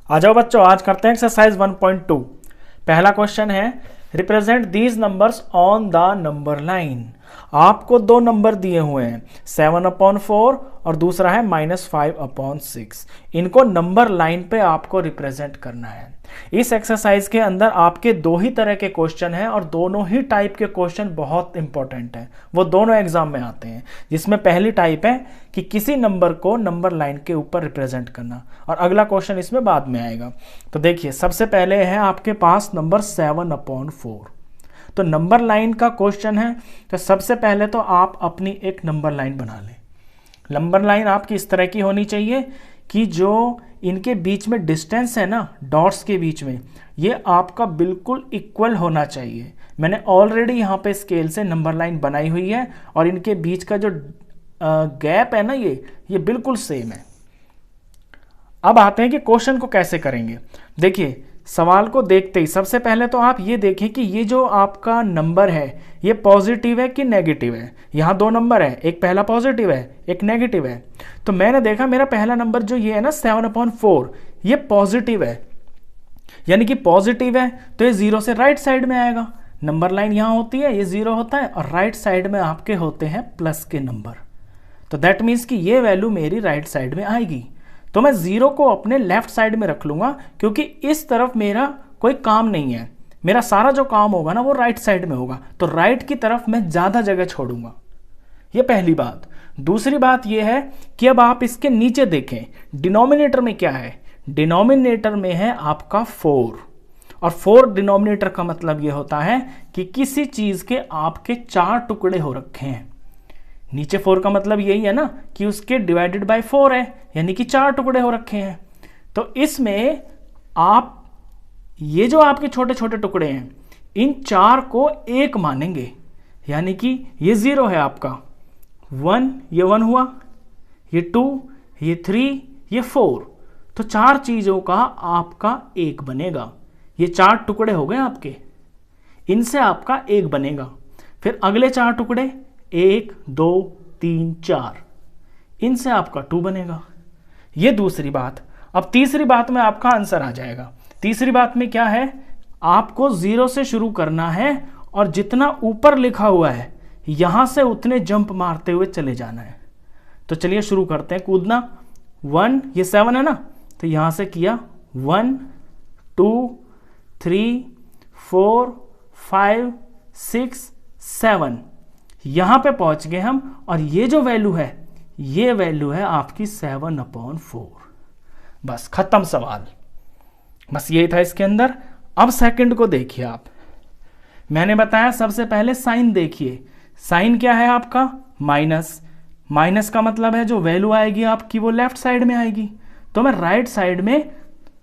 आ जाओ बच्चों, आज करते हैं एक्सरसाइज 1.2। पहला क्वेश्चन है represent these numbers on the number line. आपको दो नंबर दिए हुए हैं 7/4 और दूसरा है -5/6। इनको नंबर लाइन पे आपको रिप्रेजेंट करना है। इस एक्सरसाइज के अंदर आपके दो ही तरह के क्वेश्चन हैं और दोनों ही टाइप के क्वेश्चन बहुत इंपॉर्टेंट हैं। वो दोनों एग्जाम में आते हैं, जिसमें पहली टाइप है कि किसी नंबर को नंबर लाइन के ऊपर रिप्रेजेंट करना, और अगला क्वेश्चन इसमें बाद में आएगा। तो देखिए, सबसे पहले है आपके पास नंबर 7/4। तो नंबर लाइन का क्वेश्चन है, तो सबसे पहले तो आप अपनी एक नंबर लाइन बना लें। नंबर लाइन आपकी इस तरह की होनी चाहिए कि जो इनके बीच में डिस्टेंस है ना, डॉट्स के बीच में, ये आपका बिल्कुल इक्वल होना चाहिए। मैंने ऑलरेडी यहाँ पे स्केल से नंबर लाइन बनाई हुई है और इनके बीच का जो गैप है ना, ये बिल्कुल सेम है। अब आते हैं कि क्वेश्चन को कैसे करेंगे। देखिए, सवाल को देखते ही सबसे पहले तो आप ये देखें कि ये जो आपका नंबर है ये पॉजिटिव है कि नेगेटिव है। यहाँ दो नंबर है, एक पहला पॉजिटिव है, एक नेगेटिव है। तो मैंने देखा मेरा पहला नंबर जो ये है ना 7/4, ये पॉजिटिव है, यानी कि पॉजिटिव है तो ये 0 से राइट साइड में आएगा। नंबर लाइन यहाँ होती है, ये 0 होता है और राइट साइड में आपके होते हैं प्लस के नंबर। तो दैट मीन्स कि ये वैल्यू मेरी राइट साइड में आएगी। तो मैं 0 को अपने लेफ्ट साइड में रख लूंगा, क्योंकि इस तरफ मेरा कोई काम नहीं है। मेरा सारा जो काम होगा ना वो राइट साइड में होगा, तो राइट की तरफ मैं ज़्यादा जगह छोड़ूंगा। ये पहली बात। दूसरी बात ये है कि अब आप इसके नीचे देखें, डिनोमिनेटर में क्या है। डिनोमिनेटर में है आपका 4, और 4 डिनोमिनेटर का मतलब ये होता है कि किसी चीज़ के आपके 4 टुकड़े हो रखे हैं। नीचे 4 का मतलब यही है ना कि उसके डिवाइडेड बाय 4 है, यानी कि 4 टुकड़े हो रखे हैं। तो इसमें आप ये जो आपके छोटे छोटे टुकड़े हैं, इन 4 को 1 मानेंगे, यानी कि ये 0 है आपका, 1 ये 1 हुआ, ये 2 ये 3 ये 4। तो 4 चीज़ों का आपका 1 बनेगा। ये 4 टुकड़े हो गए आपके, इनसे आपका 1 बनेगा। फिर अगले 4 टुकड़े 1 2 3 4, इनसे आपका 2 बनेगा। ये दूसरी बात। अब तीसरी बात में आपका आंसर आ जाएगा। तीसरी बात में क्या है, आपको 0 से शुरू करना है और जितना ऊपर लिखा हुआ है यहां से उतने जंप मारते हुए चले जाना है। तो चलिए शुरू करते हैं कूदना। 1 ये 7 है ना, तो यहां से किया 1 2 3 4 5 6 7, यहां पे पहुंच गए हम, और ये जो वैल्यू है ये वैल्यू है आपकी 7/4। बस खत्म सवाल। बस यही था इसके अंदर। अब सेकंड को देखिए आप। मैंने बताया सबसे पहले साइन देखिए। साइन क्या है आपका, माइनस। माइनस का मतलब है जो वैल्यू आएगी आपकी वो लेफ्ट साइड में आएगी। तो मैं राइट साइड में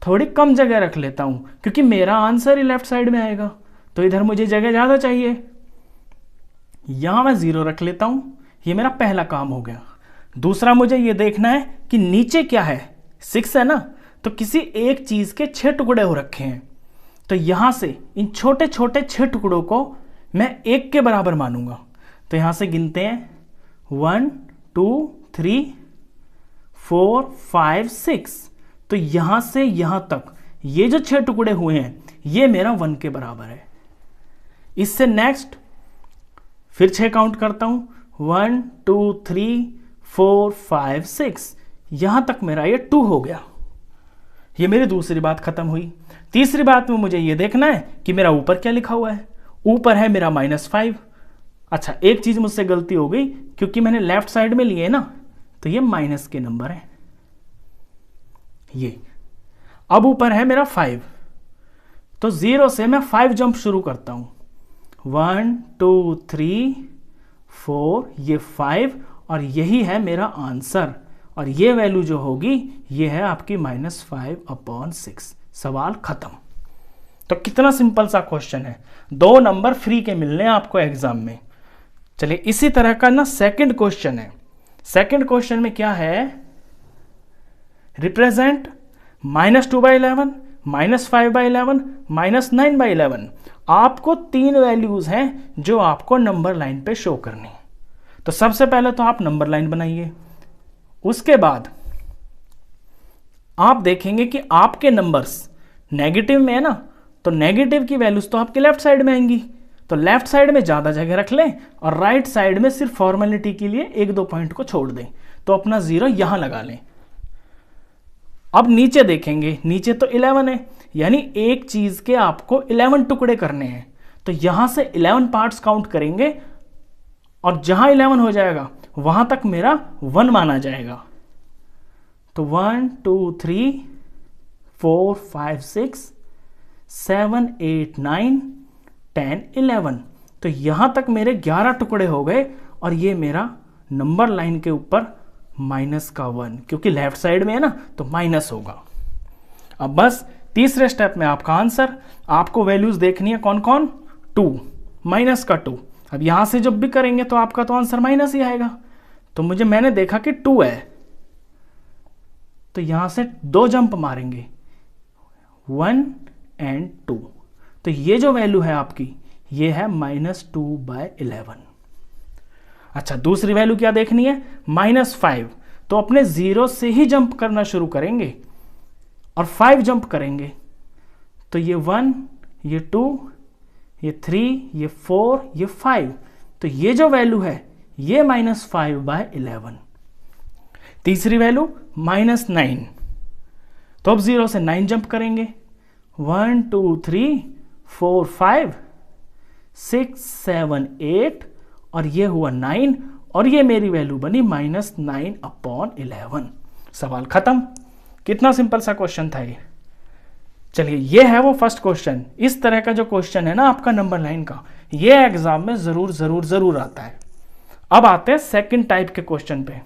थोड़ी कम जगह रख लेता हूं, क्योंकि मेरा आंसर ही लेफ्ट साइड में आएगा, तो इधर मुझे जगह ज्यादा चाहिए। यहां मैं 0 रख लेता हूं। ये मेरा पहला काम हो गया। दूसरा मुझे ये देखना है कि नीचे क्या है, 6 है ना, तो किसी एक चीज के 6 टुकड़े हो रखे हैं। तो यहां से इन छोटे छोटे 6 टुकड़ों को मैं 1 के बराबर मानूंगा। तो यहां से गिनते हैं 1 2 3 4 5 6। तो यहां से यहां तक ये जो 6 टुकड़े हुए हैं ये मेरा 1 के बराबर है। इससे नेक्स्ट फिर 6 काउंट करता हूं, 1 2 3 4 5 6, यहां तक मेरा ये 2 हो गया। ये मेरी दूसरी बात खत्म हुई। तीसरी बात में मुझे ये देखना है कि मेरा ऊपर क्या लिखा हुआ है। ऊपर है मेरा -5। अच्छा, एक चीज मुझसे गलती हो गई, क्योंकि मैंने लेफ्ट साइड में लिए ना, तो ये माइनस के नंबर है ये। अब ऊपर है मेरा 5, तो 0 से मैं 5 जंप शुरू करता हूं। 1 2 3 4, ये 5, और यही है मेरा आंसर। और ये वैल्यू जो होगी ये है आपकी -5/6। सवाल खत्म। तो कितना सिंपल सा क्वेश्चन है। 2 नंबर फ्री के मिलने आपको एग्जाम में। चलिए इसी तरह का ना सेकंड क्वेश्चन है। सेकंड क्वेश्चन में क्या है, रिप्रेजेंट -2/11, -5/11, -9/11। आपको 3 वैल्यूज हैं जो आपको नंबर लाइन पे शो करनी है। तो सबसे पहले तो आप नंबर लाइन बनाइए, उसके बाद आप देखेंगे कि आपके नंबर्स नेगेटिव में है ना, तो नेगेटिव की वैल्यूज तो आपके लेफ्ट साइड में आएंगी, तो लेफ्ट साइड में ज़्यादा जगह रख लें और राइट साइड में सिर्फ फॉर्मेलिटी के लिए 1-2 पॉइंट को छोड़ दें, तो अपना 0 यहां लगा लें। अब नीचे देखेंगे, नीचे तो 11 है, यानी एक चीज के आपको 11 टुकड़े करने हैं, तो यहां से 11 पार्ट्स काउंट करेंगे और जहां 11 हो जाएगा वहां तक मेरा 1 माना जाएगा। तो 1 2 3 4 5 6 7 8 9 10 11, तो यहां तक मेरे 11 टुकड़े हो गए और ये मेरा नंबर लाइन के ऊपर माइनस का 1, क्योंकि लेफ्ट साइड में है ना तो माइनस होगा। अब बस तीसरे स्टेप में आपका आंसर, आपको वैल्यूज देखनी है कौन कौन, 2 माइनस का 2। अब यहां से जब भी करेंगे तो आपका तो आंसर माइनस ही आएगा, तो मैंने देखा कि 2 है, तो यहां से 2 जंप मारेंगे 1 और 2, तो ये जो वैल्यू है आपकी ये है -2/11। अच्छा, दूसरी वैल्यू क्या देखनी है, -5, तो अपने 0 से ही जंप करना शुरू करेंगे और 5 जंप करेंगे, तो ये 1, ये 2, ये 3, ये 4, ये 5, तो ये जो वैल्यू है ये -5/11। तीसरी वैल्यू -9, तो अब 0 से 9 जंप करेंगे, 1 2 3 4 5 6 7 8 और ये हुआ 9 और ये मेरी वैल्यू बनी -9/11। सवाल खत्म। कितना सिंपल सा क्वेश्चन था ये। चलिए, ये है वो फर्स्ट क्वेश्चन। इस तरह का जो क्वेश्चन है ना आपका नंबर लाइन का, ये एग्जाम में जरूर आता है। अब आते हैं सेकंड टाइप के क्वेश्चन पे।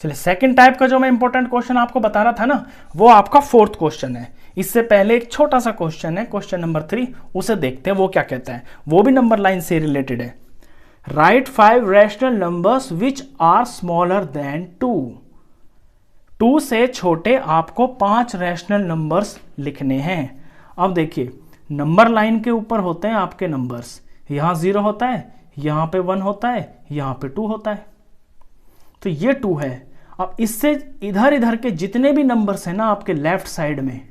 चलिए, सेकंड टाइप का जो मैं इंपॉर्टेंट क्वेश्चन आपको बता रहा था ना, वो आपका फोर्थ क्वेश्चन है। इससे पहले एक छोटा सा क्वेश्चन है, क्वेश्चन नंबर 3, उसे देखते हैं वो क्या कहता है। वो भी नंबर लाइन से रिलेटेड है। Write 5 rational numbers which are smaller than 2। 2 से छोटे आपको 5 रैशनल नंबर्स लिखने हैं। अब देखिए, नंबर लाइन के ऊपर होते हैं आपके नंबर्स, यहां 0 होता है, यहां पे 1 होता है, यहां पे 2 होता है, तो ये 2 है। अब इससे इधर इधर के जितने भी नंबर्स हैं ना आपके लेफ्ट साइड में,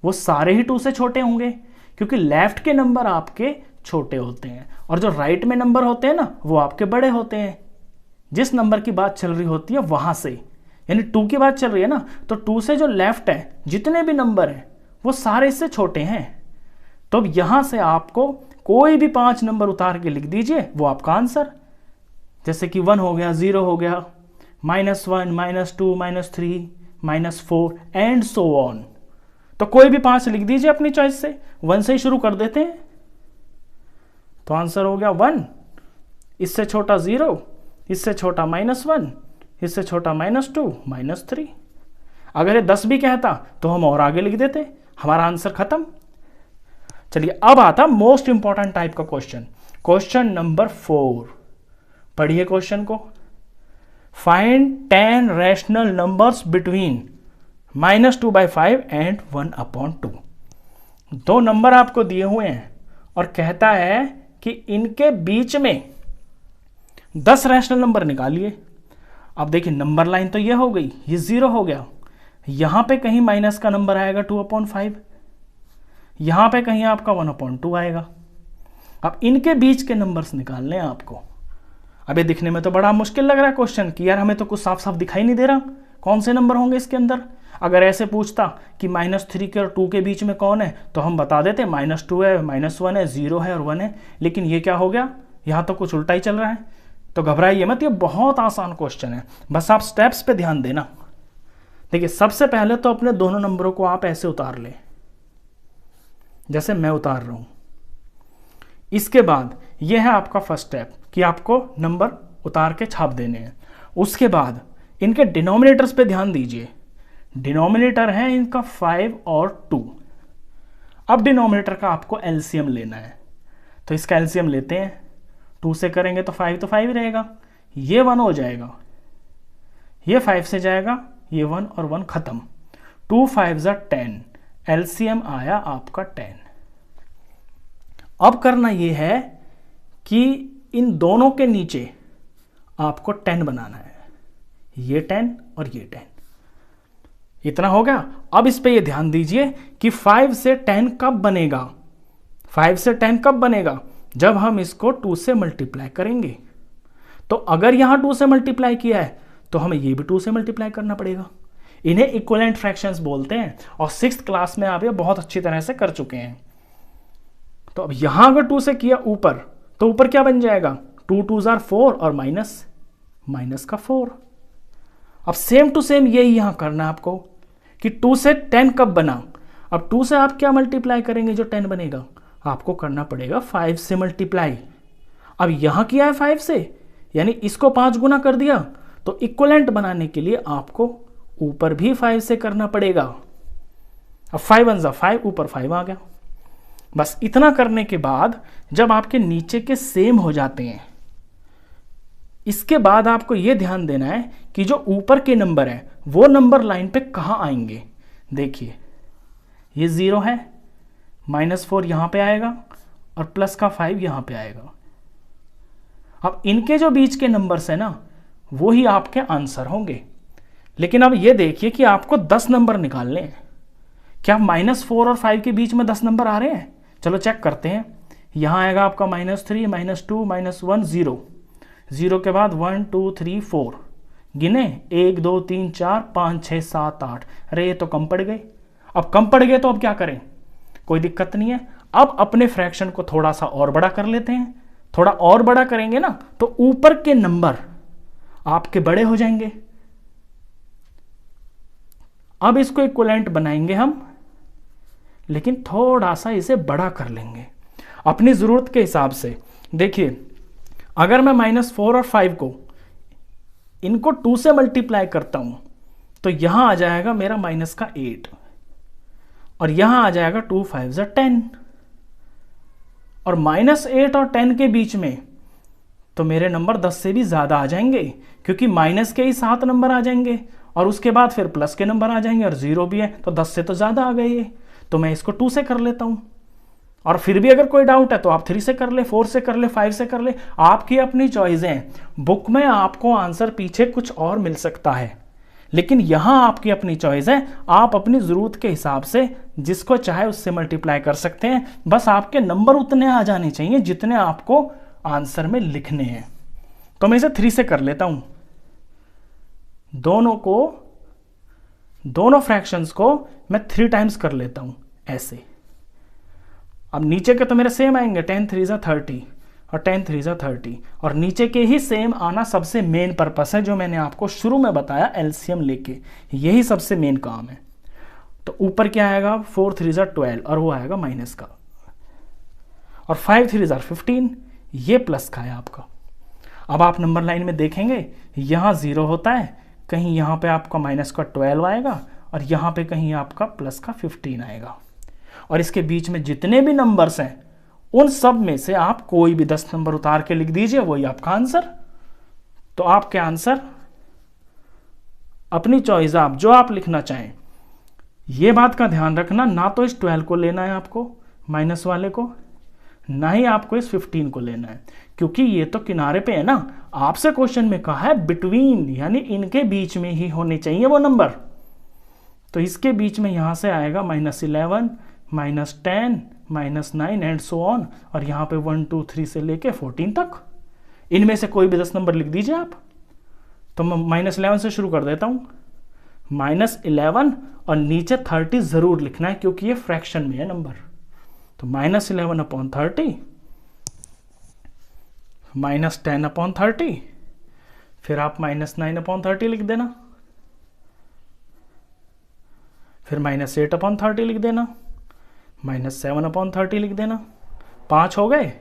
वो सारे ही 2 से छोटे होंगे, क्योंकि लेफ्ट के नंबर आपके छोटे होते हैं और जो राइट में नंबर होते हैं ना वो आपके बड़े होते हैं। जिस नंबर की बात चल रही होती है वहां से, यानी 2 की बात चल रही है ना, तो 2 से जो लेफ्ट है जितने भी नंबर हैं वो सारे इससे छोटे हैं। तो अब यहां से आपको कोई भी 5 नंबर उतार के लिख दीजिए, वो आपका आंसर। जैसे कि 1 हो गया, 0 हो गया, -1, -2, -3, -4 एंड सो ऑन। तो कोई भी 5 लिख दीजिए अपनी चॉइस से, 1 से ही शुरू कर देते हैं। तो आंसर हो गया 1, इससे छोटा 0, इससे छोटा -1, इससे छोटा -2, -3। अगर ये 10 भी कहता तो हम और आगे लिख देते, हमारा आंसर खत्म। चलिए, अब आता मोस्ट इंपॉर्टेंट टाइप का क्वेश्चन, क्वेश्चन नंबर 4। पढ़िए क्वेश्चन को। Find 10 rational numbers between -2/5 and 1/2। 2 number आपको दिए हुए हैं और कहता है कि इनके बीच में 10 रैशनल नंबर निकालिए। अब देखिए, नंबर लाइन तो ये हो गई, ये 0 हो गया, यहां पे कहीं माइनस का नंबर आएगा 2/5, यहां पे कहीं आपका 1/2 आएगा। अब इनके बीच के नंबर्स निकालने हैं आपको। अब ये दिखने में तो बड़ा मुश्किल लग रहा है क्वेश्चन कि यार हमें तो कुछ साफ साफ दिखाई नहीं दे रहा कौन से नंबर होंगे इसके अंदर। अगर ऐसे पूछता कि -3 के और 2 के बीच में कौन है, तो हम बता देते -2 है, -1 है, 0 है और 1 है। लेकिन ये क्या हो गया, यहाँ तो कुछ उल्टा ही चल रहा है। तो घबराइए मत, ये बहुत आसान क्वेश्चन है, बस आप स्टेप्स पे ध्यान देना। देखिए, सबसे पहले तो अपने दोनों नंबरों को आप ऐसे उतार लें जैसे मैं उतार रहा हूं। इसके बाद यह है आपका फर्स्ट स्टेप कि आपको नंबर उतार के छाप देने हैं। उसके बाद इनके डिनोमिनेटर्स पे ध्यान दीजिए। डिनोमिनेटर है इनका 5 और 2। अब डिनोमिनेटर का आपको एलसीएम लेना है, तो इसका एलसीएम लेते हैं। 2 से करेंगे तो 5 तो 5 ही रहेगा, ये 1 हो जाएगा, ये 5 से जाएगा, ये 1 और 1 खत्म। 2 5 10, एलसीएम आया आपका 10। अब करना ये है कि इन दोनों के नीचे आपको 10 बनाना है, ये 10 और ये 10। इतना हो गया। अब इस पे ये ध्यान दीजिए कि 5 से 10 कब बनेगा। 5 से 10 कब बनेगा? जब हम इसको 2 से मल्टीप्लाई करेंगे। तो अगर यहां 2 से मल्टीप्लाई किया है तो हमें ये भी 2 से मल्टीप्लाई करना पड़ेगा। इन्हें इक्विवेलेंट फ्रैक्शंस बोलते हैं और 6th क्लास में आप ये बहुत अच्छी तरह से कर चुके हैं। तो अब यहां अगर 2 से किया ऊपर, तो ऊपर क्या बन जाएगा? 2 2s are 4 और माइनस का 4। अब सेम टू सेम यही यहां करना है आपको कि 2 से 10 कब बना। अब 2 से आप क्या मल्टीप्लाई करेंगे जो 10 बनेगा? आपको करना पड़ेगा 5 से मल्टीप्लाई। अब यहां किया है 5 से, यानी इसको 5 गुना कर दिया, तो इक्विवेलेंट बनाने के लिए आपको ऊपर भी 5 से करना पड़ेगा। अब 5 1 5, ऊपर 5 आ गया। बस इतना करने के बाद जब आपके नीचे के सेम हो जाते हैं, इसके बाद आपको यह ध्यान देना है कि जो ऊपर के नंबर है वो नंबर लाइन पे कहां आएंगे। देखिए ये 0 है, -4 यहां पे आएगा और प्लस का 5 यहां पे आएगा। अब इनके जो बीच के नंबर्स है ना, वो ही आपके आंसर होंगे। लेकिन अब ये देखिए कि आपको 10 नंबर निकालने हैं। क्या -4 और 5 के बीच में 10 नंबर आ रहे हैं? चलो चेक करते हैं। यहां आएगा आपका -3, -2, -1, 0। 0 के बाद 1 2 3 4 गिने, 1 2 3 4 5 6 7 8। अरे ये तो कम पड़ गए। अब कम पड़ गए तो अब क्या करें? कोई दिक्कत नहीं है। अब अपने फ्रैक्शन को थोड़ा सा और बड़ा कर लेते हैं। थोड़ा और बड़ा करेंगे ना तो ऊपर के नंबर आपके बड़े हो जाएंगे। अब इसको इक्विवेलेंट बनाएंगे हम, लेकिन थोड़ा सा इसे बड़ा कर लेंगे अपनी जरूरत के हिसाब से। देखिए अगर मैं -4 और 5 को इनको 2 से मल्टीप्लाई करता हूं तो यहां आ जाएगा मेरा -8 और यहां आ जाएगा 2 5 10। और -8 और 10 के बीच में तो मेरे नंबर 10 से भी ज्यादा आ जाएंगे, क्योंकि माइनस के ही 7 नंबर आ जाएंगे और उसके बाद फिर प्लस के नंबर आ जाएंगे और 0 भी है, तो 10 से तो ज्यादा आ गए ये। तो मैं इसको 2 से कर लेता हूं। और फिर भी अगर कोई डाउट है तो आप 3 से कर ले, 4 से कर ले, 5 से कर ले, आपकी अपनी चॉइस है। बुक में आपको आंसर पीछे कुछ और मिल सकता है, लेकिन यहां आपकी अपनी चॉइस है। आप अपनी जरूरत के हिसाब से जिसको चाहे उससे मल्टीप्लाई कर सकते हैं। बस आपके नंबर उतने आ जाने चाहिए जितने आपको आंसर में लिखने हैं। तो मैं इसे 3 से कर लेता हूं। दोनों फ्रैक्शंस को मैं 3 टाइम्स कर लेता हूं ऐसे। अब नीचे के तो मेरे सेम आएंगे, 10 3 30 और 10 3 30, और नीचे के ही सेम आना सबसे मेन पर्पस है, जो मैंने आपको शुरू में बताया एलसीएम लेके, यही सबसे मेन काम है। तो ऊपर क्या आएगा? 4 3 12 और वो आएगा माइनस का, और 5 3 15, ये प्लस का है आपका। अब आप नंबर लाइन में देखेंगे यहां 0 होता है, कहीं यहां पे आपका माइनस का 12 आएगा और यहां पे कहीं आपका प्लस का 15 आएगा। और इसके बीच में जितने भी नंबर्स हैं उन सब में से आप कोई भी 10 नंबर उतार के लिख दीजिए, वही आपका आंसर। तो आपके आंसर अपनी चॉइस, आप जो आप लिखना चाहें। ये बात का ध्यान रखना, ना तो इस 12 को लेना है आपको माइनस वाले को, ना ही आपको इस 15 को लेना है, क्योंकि ये तो किनारे पे है ना। आपसे क्वेश्चन में कहा है बिटवीन, यानी इनके बीच में ही होने चाहिए वो नंबर। तो इसके बीच में यहां से आएगा -11, -10, -9 एंड सो ऑन, और यहां पे 1 2 3 से लेके 14 तक। इनमें से कोई भी 10 नंबर लिख दीजिए आप। तो मैं -11 से शुरू कर देता हूं, -11 और नीचे 30 जरूर लिखना है, क्योंकि ये फ्रैक्शन में है नंबर। तो -11/30, -10/30, फिर आप -9/30 लिख देना, फिर -8/30 लिख देना, -7/30 लिख देना। 5 हो गए,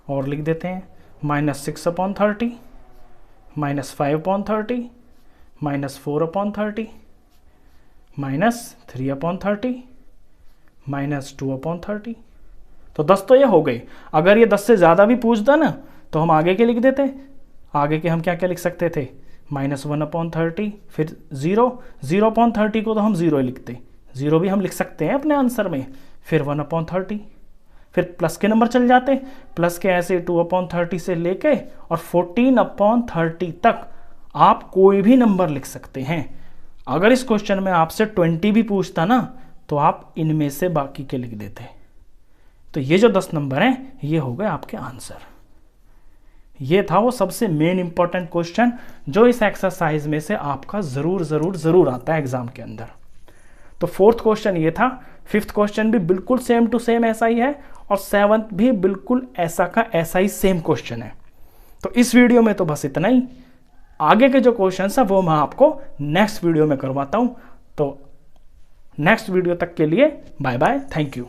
और लिख देते हैं -6/30, -5/30, -4/30, -3/30, -2/30। तो 10 तो ये हो गए। अगर ये 10 से ज़्यादा भी पूछता ना तो हम आगे के लिख देते। आगे के हम क्या क्या लिख सकते थे? -1/30, फिर 0/30 को तो हम 0 लिखते, 0 भी हम लिख सकते हैं अपने आंसर में, फिर 1/30, फिर प्लस के नंबर चल जाते, प्लस के ऐसे 2/30 से लेके और 14/30 तक आप कोई भी नंबर लिख सकते हैं। अगर इस क्वेश्चन में आपसे 20 भी पूछता ना तो आप इनमें से बाकी के लिख देते। तो ये जो 10 नंबर हैं ये हो गए आपके आंसर। ये था वो सबसे मेन इंपॉर्टेंट क्वेश्चन जो इस एक्सरसाइज में से आपका जरूर आता है एग्जाम के अंदर। तो फोर्थ क्वेश्चन ये था। फिफ्थ क्वेश्चन भी बिल्कुल सेम टू सेम ऐसा ही है और सेवंथ भी बिल्कुल ऐसा का ऐसा ही सेम क्वेश्चन है। तो इस वीडियो में तो बस इतना ही। आगे के जो क्वेश्चन है वो मैं आपको नेक्स्ट वीडियो में करवाता हूं। तो नेक्स्ट वीडियो तक के लिए बाय बाय, थैंक यू।